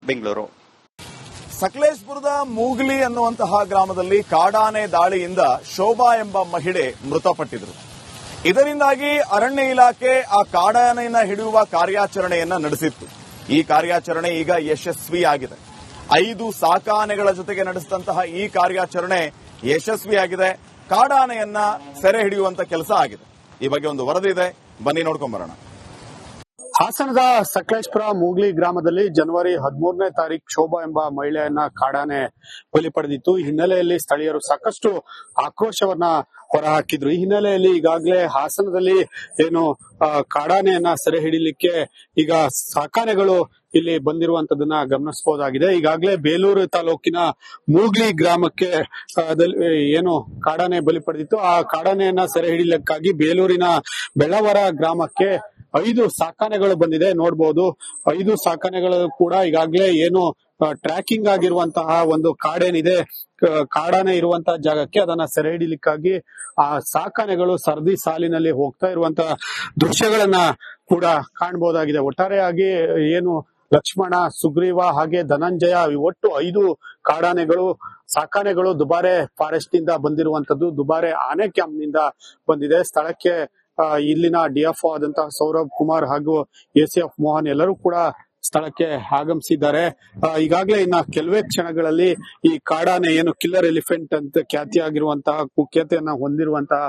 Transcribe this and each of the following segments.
ಬೆಂಗಳೂರು. ಸಕಲೇಶಪುರದ ಮೂಗ್ಲಿ ಅನ್ನುವಂತಹ ಗ್ರಾಮದಲ್ಲಿ ಕಾಡಾನೆ ದಾಳಿಯಿಂದ ಶೋಭಾ ಎಂಬ ಮಹಿಳೆ ಮೃತಪಟ್ಟಿದ್ರು. ಇದರಿಂದಾಗಿ ಅರಣ್ಯ ಇಲಾಖೆ ಆ ಕಾಡಾನೆಯನ್ನ ಹಿಡಿಯುವ ಕಾರ್ಯಾಚರಣೆಯನ್ನ ನಡೆಸಿತ್ತು. ಈ ಕಾರ್ಯಾಚರಣೆ ಈಗ ಯಶಸ್ವಿಯಾಗಿದೆ. 5 ಸಾಕಾನೆಗಳ ಜೊತೆಗೆ ನಡೆಸಿದಂತಹ ಈ ಕಾರ್ಯಾಚರಣೆ ಯಶಸ್ವಿಯಾಗಿದೆ. ಕಾಡಾನೆಯನ್ನ ಸೆರೆ ಹಿಡಿಯುವಂತ ಕೆಲಸ ಆಗಿದೆ. ಈ ಬಗ್ಗೆ ಒಂದು ವರದಿ ಇದೆ, ಬನ್ನಿ ನೋಡ್ಕೊಂಡ್ ಬರೋಣ. ಹಾಸನದ ಸಕಲೇಶಪುರ ಮೂಗ್ಲಿ ಗ್ರಾಮದಲ್ಲಿ ಜನವರಿ 13ನೇ ತಾರೀಕು ಶೋಭಾ ಎಂಬ ಮಹಿಳೆಯನ್ನ ಕಾಡಾನೆ ಬಲಿ ಪಡೆದಿತ್ತು. ಈ ಹಿನ್ನೆಲೆಯಲ್ಲಿ ಸ್ಥಳೀಯರು ಸಾಕಷ್ಟು ಆಕ್ರೋಶವನ್ನ ಹೊರಹಾಕಿದ್ರು. ಈ ಹಿನ್ನೆಲೆಯಲ್ಲಿ ಈಗಾಗಲೇ ಹಾಸನದಲ್ಲಿ ಏನು ಕಾಡಾನೆಯನ್ನ ಸೆರೆ ಹಿಡಿಲಿಕ್ಕೆ ಈಗ ಸಾಕಾನೆಗಳು ಇಲ್ಲಿ ಬಂದಿರುವಂತದನ್ನ ಗಮನಿಸಬಹುದಾಗಿದೆ. ಈಗಾಗಲೇ ಬೇಲೂರು ತಾಲೂಕಿನ ಮೂಗ್ಲಿ ಗ್ರಾಮಕ್ಕೆ ಏನು ಕಾಡಾನೆ ಬಲಿ ಪಡೆದಿತ್ತು, ಆ ಕಾಡಾನೆಯನ್ನ ಸೆರೆ ಹಿಡಿಲಿಕ್ಕಾಗಿ ಬೇಲೂರಿನ ಬೆಳ್ಳವರ ಗ್ರಾಮಕ್ಕೆ 5 ಸಾಕಾನೆಗಳು ಬಂದಿದೆ. ನೋಡಬಹುದು 5 ಸಾಕಾನೆಗಳು ಕೂಡ ಈಗಾಗಲೇ ಏನು ಟ್ರ್ಯಾಕಿಂಗ್ ಆಗಿರುವಂತಹ ಒಂದು ಕಾಡೇನಿದೆ, ಕಾಡಾನೆ ಇರುವಂತಹ ಜಾಗಕ್ಕೆ ಅದನ್ನ ಸೆರೆ ಹಿಡಿಲಿಕ್ಕಾಗಿ ಆ ಸಾಕಾನೆಗಳು ಸರದಿ ಸಾಲಿನಲ್ಲಿ ಹೋಗ್ತಾ ಇರುವಂತಹ ದೃಶ್ಯಗಳನ್ನ ಕೂಡ ಕಾಣಬಹುದಾಗಿದೆ. ಒಟ್ಟಾರೆಯಾಗಿ ಏನು ಲಕ್ಷ್ಮಣ, ಸುಗ್ರೀವ ಹಾಗೆ ಧನಂಜಯ ಒಟ್ಟು 5 ಕಾಡಾನೆಗಳು ಸಾಕಾನೆಗಳು ದುಬಾರೆ ಫಾರೆಸ್ಟ್ ನಿಂದ ಬಂದಿರುವಂತದ್ದು, ದುಬಾರೆ ಆನೆ ಕ್ಯಾಂಪ್ ನಿಂದ ಬಂದಿದೆ. ಸ್ಥಳಕ್ಕೆ ಇಲ್ಲಿನ ಡಿಎಫ್ಒ ಆದಂತಹ ಸೌರಭ್ ಕುಮಾರ್ ಹಾಗೂ ಎಸಿಎಫ್ ಮೋಹನ್ ಎಲ್ಲರೂ ಕೂಡ ಸ್ಥಳಕ್ಕೆ ಆಗಮಿಸಿದ್ದಾರೆ. ಈಗಾಗಲೇ ಇನ್ನ ಕೆಲವೇ ಕ್ಷಣಗಳಲ್ಲಿ ಈ ಕಾಡಾನೆ ಏನು ಕಿಲ್ಲರ್ ಎಲಿಫೆಂಟ್ ಅಂತ ಖ್ಯಾತಿಯಾಗಿರುವಂತಹ ಕುಖ್ಯಾತಿಯನ್ನ ಹೊಂದಿರುವಂತಹ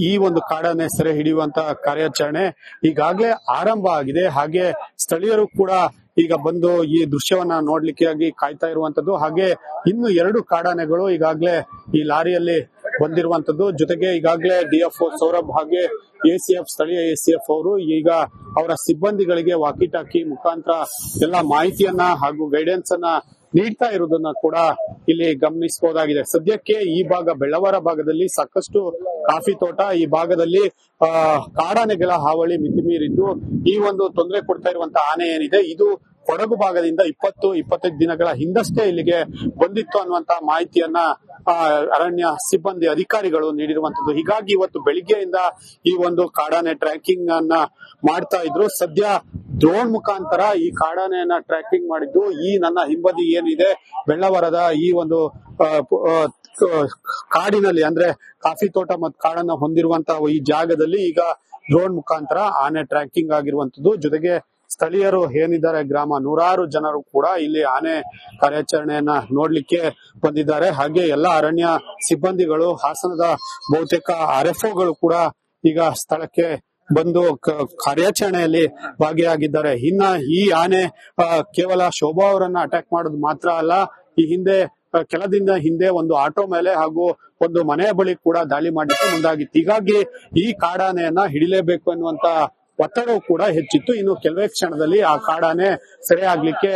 ಈ ಒಂದು ಕಾಡಾನೆ ಸೆರೆ ಹಿಡಿಯುವಂತಹ ಕಾರ್ಯಾಚರಣೆ ಈಗಾಗಲೇ ಆರಂಭ ಆಗಿದೆ. ಹಾಗೆ ಸ್ಥಳೀಯರು ಕೂಡ ಈಗ ಬಂದು ಈ ದೃಶ್ಯವನ್ನ ನೋಡ್ಲಿಕ್ಕಾಗಿ ಕಾಯ್ತಾ ಇರುವಂತದ್ದು. ಹಾಗೆ ಇನ್ನು 2 ಕಾಡಾನೆಗಳು ಈಗಾಗಲೇ ಈ ಲಾರಿಯಲ್ಲಿ ಬಂದಿರುವಂತದ್ದು. ಜೊತೆಗೆ ಈಗಾಗಲೇ ಡಿಎಫ್ಒ ಸೌರಭ್ ಹಾಗೆ ಎಸಿಎಫ್ ಸ್ಥಳೀಯ ಎಸಿಎಫ್ ಅವರು ಈಗ ಅವರ ಸಿಬ್ಬಂದಿಗಳಿಗೆ ವಾಕಿ ಟಾಕಿ ಮುಖಾಂತರ ಎಲ್ಲ ಮಾಹಿತಿಯನ್ನ ಹಾಗೂ ಗೈಡೆನ್ಸ್ ಅನ್ನ ನೀಡ್ತಾ ಇರುವುದನ್ನ ಕೂಡ ಇಲ್ಲಿ ಗಮನಿಸಬಹುದಾಗಿದೆ. ಸದ್ಯಕ್ಕೆ ಈ ಭಾಗ ಬೆಳ್ಳವರ ಭಾಗದಲ್ಲಿ ಸಾಕಷ್ಟು ಕಾಫಿ ತೋಟ, ಈ ಭಾಗದಲ್ಲಿ ಕಾಡಾನೆಗಳ ಹಾವಳಿ ಮಿತಿಮೀರಿದ್ದು ಈ ಒಂದು ತೊಂದರೆ ಕೊಡ್ತಾ ಇರುವಂತಹ ಆನೆ ಏನಿದೆ ಇದು ಕೊಡಗು ಭಾಗದಿಂದ 20-25 ದಿನಗಳ ಹಿಂದಷ್ಟೇ ಇಲ್ಲಿಗೆ ಬಂದಿತ್ತು ಅನ್ನುವಂತಹ ಮಾಹಿತಿಯನ್ನ ಅರಣ್ಯ ಸಿಬ್ಬಂದಿ ಅಧಿಕಾರಿಗಳು ನೀಡಿರುವಂತದ್ದು. ಹೀಗಾಗಿ ಇವತ್ತು ಬೆಳಿಗ್ಗೆಯಿಂದ ಈ ಒಂದು ಕಾಡಾನೆ ಟ್ರ್ಯಾಕಿಂಗ್ ಅನ್ನ ಮಾಡ್ತಾ ಇದ್ರು. ಸದ್ಯ ಡ್ರೋನ್ ಮುಖಾಂತರ ಈ ಕಾಡಾನೆಯನ್ನ ಟ್ರ್ಯಾಕಿಂಗ್ ಮಾಡಿದ್ದು ಈ ನನ್ನ ಹಿಂಬದಿ ಏನಿದೆ ಬೆಳ್ಳವರದ ಈ ಒಂದು ಕಾಡಿನಲ್ಲಿ ಅಂದ್ರೆ ಕಾಫಿ ತೋಟ ಮತ್ತು ಕಾಡನ್ನ ಹೊಂದಿರುವಂತಹ ಈ ಜಾಗದಲ್ಲಿ ಈಗ ಡ್ರೋನ್ ಮುಖಾಂತರ ಆನೆ ಟ್ರ್ಯಾಕಿಂಗ್ ಆಗಿರುವಂತದ್ದು. ಜೊತೆಗೆ ಸ್ಥಳೀಯರು ಏನಿದ್ದಾರೆ ಗ್ರಾಮ ನೂರಾರು ಜನರು ಕೂಡ ಇಲ್ಲಿ ಆನೆ ಕಾರ್ಯಾಚರಣೆಯನ್ನ ನೋಡ್ಲಿಕ್ಕೆ ಬಂದಿದ್ದಾರೆ. ಹಾಗೆ ಎಲ್ಲ ಅರಣ್ಯ ಸಿಬ್ಬಂದಿಗಳು, ಹಾಸನದ ಬಹುತೇಕ ಆರ್ಎಫ್ಒಗಳು ಕೂಡ ಈಗ ಸ್ಥಳಕ್ಕೆ ಬಂದು ಕಾರ್ಯಾಚರಣೆಯಲ್ಲಿ ಭಾಗಿಯಾಗಿದ್ದಾರೆ. ಇನ್ನ ಈ ಆನೆ ಕೇವಲ ಶೋಭಾ ಅವರನ್ನ ಅಟ್ಯಾಕ್ ಮಾಡೋದು ಮಾತ್ರ ಅಲ್ಲ, ಈ ಹಿಂದೆ ಕೆಲ ದಿನದ ಹಿಂದೆ ಒಂದು ಆಟೋ ಮೇಲೆ ಹಾಗೂ ಒಂದು ಮನೆಯ ಬಳಿ ಕೂಡ ದಾಳಿ ಮಾಡಲಿಕ್ಕೆ ಮುಂದಾಗಿತ್ತು. ಹೀಗಾಗಿ ಈ ಕಾಡಾನೆಯನ್ನ ಹಿಡಿಲೇಬೇಕು ಅನ್ನುವಂತ ಒತ್ತಡವೂ ಕೂಡ ಹೆಚ್ಚಿತ್ತು. ಇನ್ನು ಕೆಲವೇ ಕ್ಷಣದಲ್ಲಿ ಆ ಕಾಡಾನೆ ಸೆರೆ ಆಗ್ಲಿಕ್ಕೆ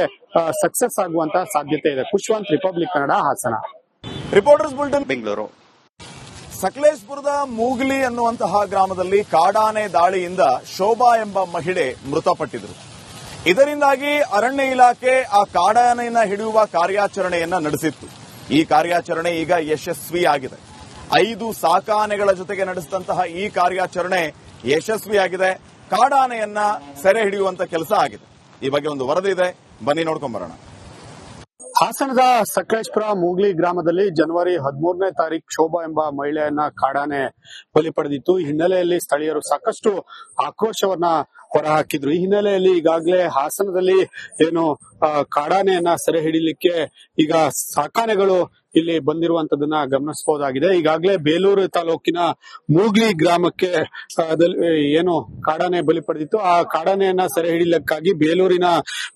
ಸಕ್ಸಸ್ ಆಗುವಂತಹ ಸಾಧ್ಯತೆ ಇದೆ. Khushwant, republic Kannada, Hassan. Reporters bulletin, Bengaluru. ಸಕಲೇಶಪುರದ ಮೂಗ್ಲಿ ಅನ್ನುವಂತಹ ಗ್ರಾಮದಲ್ಲಿ ಕಾಡಾನೆ ದಾಳಿಯಿಂದ ಶೋಭಾ ಎಂಬ ಮಹಿಳೆ ಮೃತಪಟ್ಟಿದ್ರು. ಇದರಿಂದಾಗಿ ಅರಣ್ಯ ಇಲಾಖೆ ಆ ಕಾಡಾನೆಯನ್ನ ಹಿಡಿಯುವ ಕಾರ್ಯಾಚರಣೆಯನ್ನ ನಡೆಸಿತ್ತು. ಈ ಕಾರ್ಯಾಚರಣೆ ಈಗ ಯಶಸ್ವಿಯಾಗಿದೆ. 5 ಸಾಕಾನೆಗಳ ಜೊತೆಗೆ ನಡೆಸಿದಂತಹ ಈ ಕಾರ್ಯಾಚರಣೆ ಯಶಸ್ವಿಯಾಗಿದೆ. ಕಾಡಾನೆಯನ್ನ ಸೆರೆ ಹಿಡಿಯುವಂತ ಕೆಲಸ ಆಗಿದೆ. ಈ ಬಗ್ಗೆ ಒಂದು ವರದಿ ಇದೆ, ಬನ್ನಿ ನೋಡ್ಕೊಂಡ್ ಬರೋಣ. ಹಾಸನದ ಸಕಲೇಶಪುರ ಮೂಗ್ಲಿ ಗ್ರಾಮದಲ್ಲಿ ಜನವರಿ 13ನೇ ತಾರೀಕು ಶೋಭಾ ಎಂಬ ಮಹಿಳೆಯನ್ನ ಕಾಡಾನೆ ಬಲಿ ಪಡೆದಿತ್ತು. ಈ ಹಿನ್ನೆಲೆಯಲ್ಲಿ ಸ್ಥಳೀಯರು ಸಾಕಷ್ಟು ಆಕ್ರೋಶವನ್ನ ಹೊರಹಾಕಿದ್ರು. ಈ ಹಿನ್ನೆಲೆಯಲ್ಲಿ ಈಗಾಗಲೇ ಹಾಸನದಲ್ಲಿ ಏನು ಕಾಡಾನೆಯನ್ನ ಸೆರೆ ಹಿಡಿಲಿಕ್ಕೆ ಈಗ ಸಾಕಾನೆಗಳು ಇಲ್ಲಿ ಬಂದಿರುವಂತದನ್ನ ಗಮನಿಸಬಹುದಾಗಿದೆ. ಈಗಾಗಲೇ ಬೇಲೂರು ತಾಲೂಕಿನ ಮೂಗ್ಲಿ ಗ್ರಾಮಕ್ಕೆ ಏನು ಕಾಡಾನೆ ಬಲಿ ಪಡೆದಿತ್ತು, ಆ ಕಾಡಾನೆಯನ್ನ ಸೆರೆ ಹಿಡಿಲಿಕ್ಕಾಗಿ ಬೇಲೂರಿನ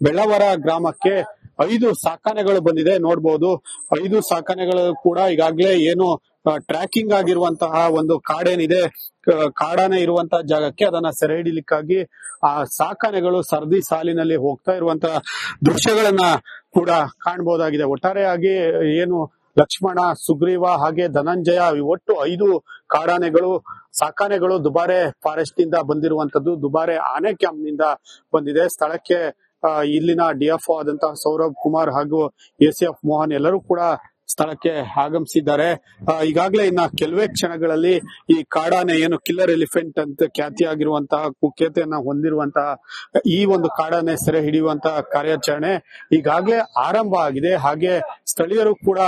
ಬೆಳ್ಳವರ ಗ್ರಾಮಕ್ಕೆ 5 ಸಾಕಾನೆಗಳು ಬಂದಿದೆ. ನೋಡಬಹುದು 5 ಸಾಕಾನೆಗಳು ಕೂಡ ಈಗಾಗಲೇ ಏನು ಟ್ರ್ಯಾಕಿಂಗ್ ಆಗಿರುವಂತಹ ಒಂದು ಕಾಡೇನಿದೆ, ಕಾಡಾನೆ ಇರುವಂತಹ ಜಾಗಕ್ಕೆ ಅದನ್ನ ಸೆರೆ ಹಿಡಿಲಿಕ್ಕಾಗಿ ಆ ಸಾಕಾನೆಗಳು ಸರದಿ ಸಾಲಿನಲ್ಲಿ ಹೋಗ್ತಾ ಇರುವಂತಹ ದೃಶ್ಯಗಳನ್ನ ಕೂಡ ಕಾಣಬಹುದಾಗಿದೆ. ಒಟ್ಟಾರೆಯಾಗಿ ಏನು ಲಕ್ಷ್ಮಣ, ಸುಗ್ರೀವ ಹಾಗೆ ಧನಂಜಯ ಒಟ್ಟು 5 ಕಾಡಾನೆಗಳು ಸಾಕಾನೆಗಳು ದುಬಾರೆ ಫಾರೆಸ್ಟ್ ನಿಂದ ಬಂದಿರುವಂತದ್ದು, ದುಬಾರೆ ಆನೆ ಕ್ಯಾಂಪ್ ನಿಂದ ಬಂದಿದೆ. ಸ್ಥಳಕ್ಕೆ ಇಲ್ಲಿನ ಡಿಎಫ್ಒ ಆದಂತಹ ಸೌರಭ್ ಕುಮಾರ್ ಹಾಗೂ ಎಸಿಎಫ್ ಮೋಹನ್ ಎಲ್ಲರೂ ಕೂಡ ಸ್ಥಳಕ್ಕೆ ಆಗಮಿಸಿದ್ದಾರೆ. ಈಗಾಗಲೇ ಇನ್ನ ಕೆಲವೇ ಕ್ಷಣಗಳಲ್ಲಿ ಈ ಕಾಡಾನೆ ಏನು ಕಿಲ್ಲರ್ ಎಲಿಫೆಂಟ್ ಅಂತ ಖ್ಯಾತಿಯಾಗಿರುವಂತಹ ಕುಖ್ಯಾತಿಯನ್ನ ಹೊಂದಿರುವಂತಹ ಈ ಒಂದು ಕಾಡಾನೆ ಸೆರೆ ಹಿಡಿಯುವಂತಹ ಕಾರ್ಯಾಚರಣೆ ಈಗಾಗಲೇ ಆರಂಭ ಆಗಿದೆ. ಹಾಗೆ ಸ್ಥಳೀಯರು ಕೂಡ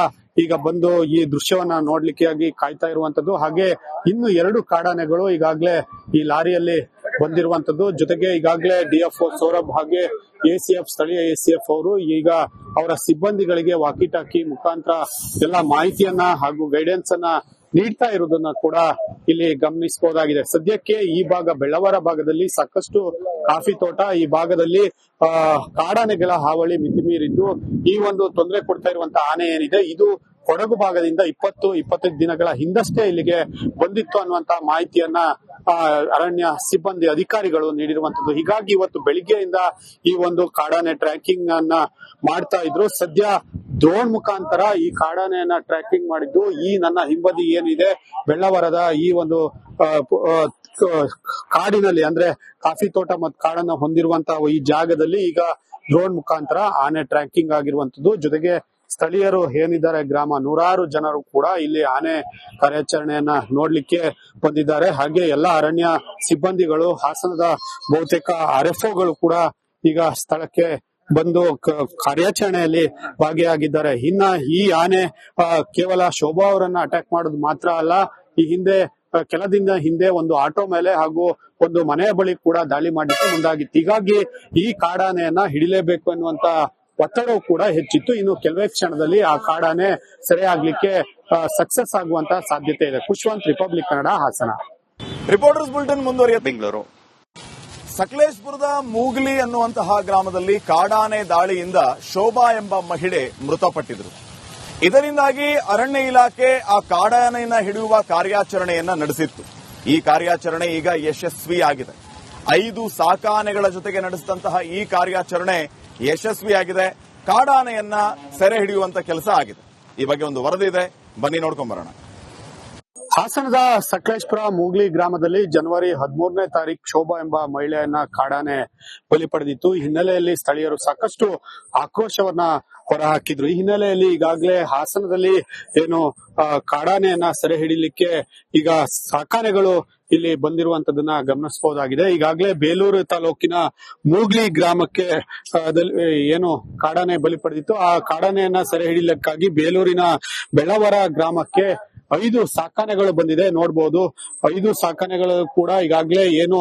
ಈಗ ಬಂದು ಈ ದೃಶ್ಯವನ್ನ ನೋಡ್ಲಿಕ್ಕಾಗಿ ಕಾಯ್ತಾ ಇರುವಂತದ್ದು. ಹಾಗೆ ಇನ್ನು 2 ಕಾಡಾನೆಗಳು ಈಗಾಗಲೇ ಈ ಲಾರಿಯಲ್ಲಿ ಬಂದಿರುವಂತದ್ದು. ಜೊತೆಗೆ ಈಗಾಗಲೇ ಡಿಎಫ್ಒ ಸೌರಭ್ ಹಾಗೆ ಎಸಿಎಫ್ ಸ್ಥಳೀಯ ಎಸಿಎಫ್ ಅವರು ಈಗ ಅವರ ಸಿಬ್ಬಂದಿಗಳಿಗೆ ವಾಕಿ ಟಾಕಿ ಮುಖಾಂತರ ಎಲ್ಲ ಮಾಹಿತಿಯನ್ನ ಹಾಗೂ ಗೈಡೆನ್ಸ್ ಅನ್ನ ನೀಡ್ತಾ ಇರುವುದನ್ನ ಕೂಡ ಇಲ್ಲಿ ಗಮನಿಸಬಹುದಾಗಿದೆ. ಸದ್ಯಕ್ಕೆ ಈ ಭಾಗ ಬೆಳ್ಳವರ ಭಾಗದಲ್ಲಿ ಸಾಕಷ್ಟು ಕಾಫಿ ತೋಟ, ಈ ಭಾಗದಲ್ಲಿ ಕಾಡಾನೆಗಳ ಹಾವಳಿ ಮಿತಿಮೀರಿದ್ದು ಈ ಒಂದು ತೊಂದರೆ ಕೊಡ್ತಾ ಇರುವಂತಹ ಆನೆ ಏನಿದೆ ಇದು ಕೊಡಗು ಭಾಗದಿಂದ 20-25 ದಿನಗಳ ಹಿಂದಷ್ಟೇ ಇಲ್ಲಿಗೆ ಬಂದಿತ್ತು ಅನ್ನುವಂತಹ ಮಾಹಿತಿಯನ್ನ ಅರಣ್ಯ ಸಿಬ್ಬಂದಿ ಅಧಿಕಾರಿಗಳು ನೀಡಿರುವಂತದ್ದು. ಹೀಗಾಗಿ ಇವತ್ತು ಬೆಳಿಗ್ಗೆಯಿಂದ ಈ ಒಂದು ಕಾಡಾನೆ ಟ್ರ್ಯಾಕಿಂಗ್ ಅನ್ನ ಮಾಡ್ತಾ ಇದ್ರು. ಸದ್ಯ ಡ್ರೋನ್ ಮುಖಾಂತರ ಈ ಕಾಡಾನೆಯನ್ನ ಟ್ರ್ಯಾಕಿಂಗ್ ಮಾಡಿದ್ದು ಈ ನನ್ನ ಹಿಂಬದಿ ಏನಿದೆ ಬೆಳ್ಳವರದ ಈ ಒಂದು ಕಾಡಿನಲ್ಲಿ ಅಂದ್ರೆ ಕಾಫಿ ತೋಟ ಮತ್ತು ಕಾಡನ್ನ ಹೊಂದಿರುವಂತಹ ಈ ಜಾಗದಲ್ಲಿ ಈಗ ಡ್ರೋನ್ ಮುಖಾಂತರ ಆನೆ ಟ್ರ್ಯಾಕಿಂಗ್ ಆಗಿರುವಂತದ್ದು. ಜೊತೆಗೆ ಸ್ಥಳೀಯರು ಏನಿದ್ದಾರೆ ಗ್ರಾಮ ನೂರಾರು ಜನರು ಕೂಡ ಇಲ್ಲಿ ಆನೆ ಕಾರ್ಯಾಚರಣೆಯನ್ನ ನೋಡ್ಲಿಕ್ಕೆ ಬಂದಿದ್ದಾರೆ. ಹಾಗೆ ಎಲ್ಲ ಅರಣ್ಯ ಸಿಬ್ಬಂದಿಗಳು, ಹಾಸನದ ಬಹುತೇಕ ಆರ್ಎಫ್ಒಗಳು ಕೂಡ ಈಗ ಸ್ಥಳಕ್ಕೆ ಬಂದು ಕಾರ್ಯಾಚರಣೆಯಲ್ಲಿ ಭಾಗಿಯಾಗಿದ್ದಾರೆ. ಇನ್ನ ಈ ಆನೆ ಕೇವಲ ಶೋಭಾ ಅವರನ್ನ ಅಟ್ಯಾಕ್ ಮಾಡೋದು ಮಾತ್ರ ಅಲ್ಲ, ಈ ಹಿಂದೆ ಕೆಲ ದಿನದ ಹಿಂದೆ ಒಂದು ಆಟೋ ಮೇಲೆ ಹಾಗೂ ಒಂದು ಮನೆಯ ಬಳಿ ಕೂಡ ದಾಳಿ ಮಾಡಲಿಕ್ಕೆ ಮುಂದಾಗಿತ್ತು. ಹೀಗಾಗಿ ಈ ಕಾಡಾನೆಯನ್ನ ಹಿಡಿಲೇಬೇಕು ಅನ್ನುವಂತ ಒತ್ತಡವೂ ಕೂಡ ಹೆಚ್ಚಿತ್ತು. ಇನ್ನು ಕೆಲವೇ ಕ್ಷಣದಲ್ಲಿ ಆ ಕಾಡಾನೆ ಸೆರೆಯಾಗ್ಲಿಕ್ಕೆ ಸಕ್ಸಸ್ ಆಗುವಂತ ಸಾಧ್ಯತೆ ಇದೆ. Khushwant, republic Kannada, Hassan. Reporters bulletin ಮುಂದುವರಿಯುತ್ತೆ. ಬೆಂಗಳೂರು ಸಕಲೇಶಪುರದ ಮೂಗ್ಲಿ ಅನ್ನುವಂತಹ ಗ್ರಾಮದಲ್ಲಿ ಕಾಡಾನೆ ದಾಳಿಯಿಂದ ಶೋಭಾ ಎಂಬ ಮಹಿಳೆ ಮೃತಪಟ್ಟಿದ್ರು. ಇದರಿಂದಾಗಿ ಅರಣ್ಯ ಇಲಾಖೆ ಆ ಕಾಡಾನೆಯನ್ನ ಹಿಡಿಯುವ ಕಾರ್ಯಾಚರಣೆಯನ್ನ ನಡೆಸಿತ್ತು. ಈ ಕಾರ್ಯಾಚರಣೆ ಈಗ ಯಶಸ್ವಿಯಾಗಿದೆ. 5 ಸಾಕಾನೆಗಳ ಜೊತೆಗೆ ನಡೆಸಿದಂತಹ ಈ ಕಾರ್ಯಾಚರಣೆ ಯಶಸ್ವಿಯಾಗಿದೆ. ಕಾಡಾನೆಯನ್ನ ಸೆರೆ ಹಿಡಿಯುವಂತ ಕೆಲಸ ಆಗಿದೆ. ಈ ಬಗ್ಗೆ ಒಂದು ವರದಿ ಇದೆ, ಬನ್ನಿ ನೋಡ್ಕೊಂಡ್ ಬರೋಣ. ಹಾಸನದ ಸಕಲೇಶಪುರ ಮೂಗ್ಲಿ ಗ್ರಾಮದಲ್ಲಿ ಜನವರಿ 13ನೇ ತಾರೀಕು ಶೋಭಾ ಎಂಬ ಮಹಿಳೆಯನ್ನ ಕಾಡಾನೆ ಬಲಿ ಪಡೆದಿತ್ತು. ಈ ಹಿನ್ನೆಲೆಯಲ್ಲಿ ಸ್ಥಳೀಯರು ಸಾಕಷ್ಟು ಆಕ್ರೋಶವನ್ನ ಹೊರಹಾಕಿದ್ರು. ಈ ಹಿನ್ನೆಲೆಯಲ್ಲಿ ಈಗಾಗಲೇ ಹಾಸನದಲ್ಲಿ ಏನು ಕಾಡಾನೆಯನ್ನ ಸೆರೆ ಹಿಡಿಲಿಕ್ಕೆ ಈಗ ಸಾಕಾನೆಗಳು ಇಲ್ಲಿ ಬಂದಿರುವಂತದನ್ನ ಗಮನಿಸಬಹುದಾಗಿದೆ. ಈಗಾಗಲೇ ಬೇಲೂರು ತಾಲೂಕಿನ ಮೂಗ್ಲಿ ಗ್ರಾಮಕ್ಕೆ ಏನು ಕಾಡಾನೆ ಬಲಿ ಪಡೆದಿತ್ತು, ಆ ಕಾಡಾನೆಯನ್ನ ಸೆರೆ ಹಿಡಿಲಿಕ್ಕಾಗಿ ಬೇಲೂರಿನ ಬೆಳ್ಳವರ ಗ್ರಾಮಕ್ಕೆ 5 ಸಾಕಾನೆಗಳು ಬಂದಿದೆ. ನೋಡಬಹುದು 5 ಸಾಕಾನೆಗಳು ಕೂಡ ಈಗಾಗಲೇ ಏನು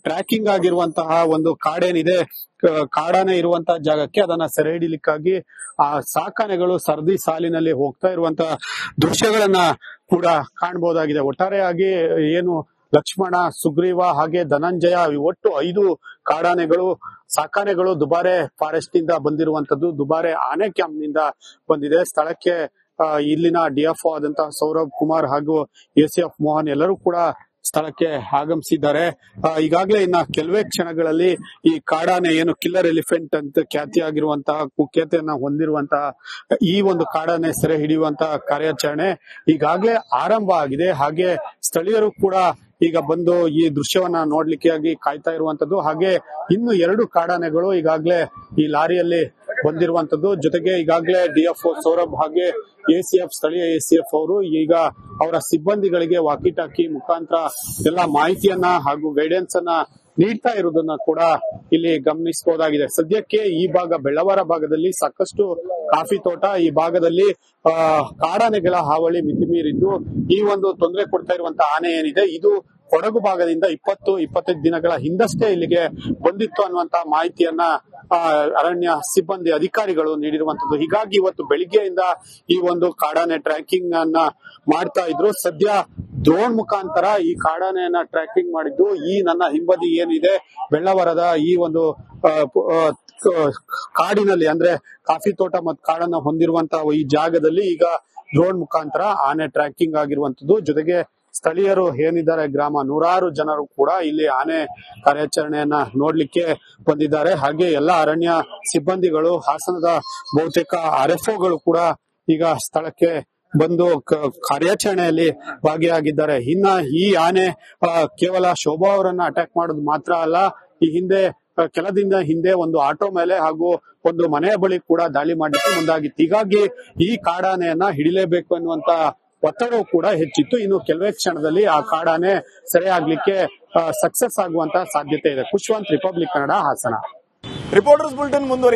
ಟ್ರ್ಯಾಕಿಂಗ್ ಆಗಿರುವಂತಹ ಒಂದು ಕಾಡೇನಿದೆ, ಕಾಡಾನೆ ಇರುವಂತಹ ಜಾಗಕ್ಕೆ ಅದನ್ನ ಸೆರೆ ಹಿಡಿಲಿಕ್ಕಾಗಿ ಆ ಸಾಕಾನೆಗಳು ಸರದಿ ಸಾಲಿನಲ್ಲಿ ಹೋಗ್ತಾ ಇರುವಂತಹ ದೃಶ್ಯಗಳನ್ನ ಕೂಡ ಕಾಣಬಹುದಾಗಿದೆ. ಒಟ್ಟಾರೆಯಾಗಿ ಏನು ಲಕ್ಷ್ಮಣ, ಸುಗ್ರೀವ ಹಾಗೆ ಧನಂಜಯ ಒಟ್ಟು 5 ಕಾಡಾನೆಗಳು ಸಾಕಾನೆಗಳು ದುಬಾರೆ ಫಾರೆಸ್ಟ್ ನಿಂದ ಬಂದಿರುವಂತದ್ದು, ದುಬಾರೆ ಆನೆ ಕ್ಯಾಂಪ್ ನಿಂದ ಬಂದಿದೆ. ಸ್ಥಳಕ್ಕೆ ಇಲ್ಲಿನ ಡಿಎಫ್ಒ ಆದಂತಹ ಸೌರಭ್ ಕುಮಾರ್ ಹಾಗೂ ಎಸಿಎಫ್ ಮೋಹನ್ ಎಲ್ಲರೂ ಕೂಡ ಸ್ಥಳಕ್ಕೆ ಆಗಮಿಸಿದ್ದಾರೆ. ಈಗಾಗಲೇ ಇನ್ನ ಕೆಲವೇ ಕ್ಷಣಗಳಲ್ಲಿ ಈ ಕಾಡಾನೆ ಏನು ಕಿಲ್ಲರ್ ಎಲಿಫೆಂಟ್ ಅಂತ ಖ್ಯಾತಿಯಾಗಿರುವಂತಹ ಕುಖ್ಯಾತಿಯನ್ನ ಹೊಂದಿರುವಂತಹ ಈ ಒಂದು ಕಾಡಾನೆ ಸೆರೆ ಹಿಡಿಯುವಂತಹ ಕಾರ್ಯಾಚರಣೆ ಈಗಾಗಲೇ ಆರಂಭ ಆಗಿದೆ. ಹಾಗೆ ಸ್ಥಳೀಯರು ಕೂಡ ಈಗ ಬಂದು ಈ ದೃಶ್ಯವನ್ನ ನೋಡ್ಲಿಕ್ಕಾಗಿ ಕಾಯ್ತಾ ಇರುವಂತದ್ದು. ಹಾಗೆ ಇನ್ನು 2 ಕಾಡಾನೆಗಳು ಈಗಾಗಲೇ ಈ ಲಾರಿಯಲ್ಲಿ ಬಂದಿರುವಂತದ್ದು. ಜೊತೆಗೆ ಈಗಾಗಲೇ ಡಿಎಫ್ಒ ಸೌರಭ್ ಹಾಗೆ ಎಸಿಎಫ್ ಸ್ಥಳೀಯ ಎಸಿಎಫ್ ಅವರು ಈಗ ಅವರ ಸಿಬ್ಬಂದಿಗಳಿಗೆ ವಾಕಿ ಟಾಕಿ ಮುಖಾಂತರ ಎಲ್ಲ ಮಾಹಿತಿಯನ್ನ ಹಾಗೂ ಗೈಡೆನ್ಸ್ ಅನ್ನ ನೀಡ್ತಾ ಇರುವುದನ್ನ ಕೂಡ ಇಲ್ಲಿ ಗಮನಿಸಬಹುದಾಗಿದೆ. ಸದ್ಯಕ್ಕೆ ಈ ಭಾಗ ಬೆಳ್ಳವರ ಭಾಗದಲ್ಲಿ ಸಾಕಷ್ಟು ಕಾಫಿ ತೋಟ, ಈ ಭಾಗದಲ್ಲಿ ಕಾಡಾನೆಗಳ ಹಾವಳಿ ಮಿತಿಮೀರಿದ್ದು ಈ ಒಂದು ತೊಂದರೆ ಕೊಡ್ತಾ ಇರುವಂತಹ ಆನೆ ಏನಿದೆ ಇದು ಕೊಡಗು ಭಾಗದಿಂದ 20-25 ದಿನಗಳ ಹಿಂದಷ್ಟೇ ಇಲ್ಲಿಗೆ ಬಂದಿತ್ತು ಅನ್ನುವಂತಹ ಮಾಹಿತಿಯನ್ನ ಅರಣ್ಯ ಸಿಬ್ಬಂದಿ ಅಧಿಕಾರಿಗಳು ನೀಡಿರುವಂತದ್ದು. ಹೀಗಾಗಿ ಇವತ್ತು ಬೆಳಿಗ್ಗೆಯಿಂದ ಈ ಒಂದು ಕಾಡಾನೆ ಟ್ರ್ಯಾಕಿಂಗ್ ಅನ್ನ ಮಾಡ್ತಾ ಇದ್ರು. ಸದ್ಯ ಡ್ರೋನ್ ಮುಖಾಂತರ ಈ ಕಾಡಾನೆಯನ್ನ ಟ್ರ್ಯಾಕಿಂಗ್ ಮಾಡಿದ್ದು ಈ ನನ್ನ ಹಿಂಬದಿ ಏನಿದೆ ಬೆಳ್ಳವರದ ಈ ಒಂದು ಕಾಡಿನಲ್ಲಿ ಅಂದ್ರೆ ಕಾಫಿ ತೋಟ ಮತ್ತು ಕಾಡನ್ನ ಹೊಂದಿರುವಂತಹ ಈ ಜಾಗದಲ್ಲಿ ಈಗ ಡ್ರೋನ್ ಮುಖಾಂತರ ಆನೆ ಟ್ರ್ಯಾಕಿಂಗ್ ಆಗಿರುವಂತದ್ದು. ಜೊತೆಗೆ ಸ್ಥಳೀಯರು ಏನಿದ್ದಾರೆ ಗ್ರಾಮ ನೂರಾರು ಜನರು ಕೂಡ ಇಲ್ಲಿ ಆನೆ ಕಾರ್ಯಾಚರಣೆಯನ್ನ ನೋಡ್ಲಿಕ್ಕೆ ಬಂದಿದ್ದಾರೆ. ಹಾಗೆ ಎಲ್ಲ ಅರಣ್ಯ ಸಿಬ್ಬಂದಿಗಳು, ಹಾಸನದ ಬಹುತೇಕ ಆರ್ಎಫ್ಒಗಳು ಕೂಡ ಈಗ ಸ್ಥಳಕ್ಕೆ ಬಂದು ಕಾರ್ಯಾಚರಣೆಯಲ್ಲಿ ಭಾಗಿಯಾಗಿದ್ದಾರೆ. ಇನ್ನ ಈ ಆನೆ ಕೇವಲ ಶೋಭಾ ಅವರನ್ನ ಅಟ್ಯಾಕ್ ಮಾಡೋದು ಮಾತ್ರ ಅಲ್ಲ, ಈ ಹಿಂದೆ ಕೆಲ ದಿನ ಹಿಂದೆ ಒಂದು ಆಟೋ ಮೇಲೆ ಹಾಗೂ ಒಂದು ಮನೆಯ ಬಳಿ ಕೂಡ ದಾಳಿ ಮಾಡಲಿಕ್ಕೆ ಮುಂದಾಗಿತ್ತು. ಹೀಗಾಗಿ ಈ ಕಾಡಾನೆಯನ್ನ ಹಿಡಿಲೇಬೇಕು ಅನ್ನುವಂತ ಒತ್ತಡವೂ ಕೂಡ ಹೆಚ್ಚಿತ್ತು. ಇನ್ನು ಕೆಲವೇ ಕ್ಷಣದಲ್ಲಿ ಆ ಕಾಡಾನೆ ಸೆರೆಯಾಗ್ಲಿಕ್ಕೆ ಸಕ್ಸಸ್ ಆಗುವಂತ ಸಾಧ್ಯತೆ ಇದೆ. Khushwant, republic Kannada, Hassan. Reporters bulletin ಮುಂದುವರಿಯುತ್ತೆ.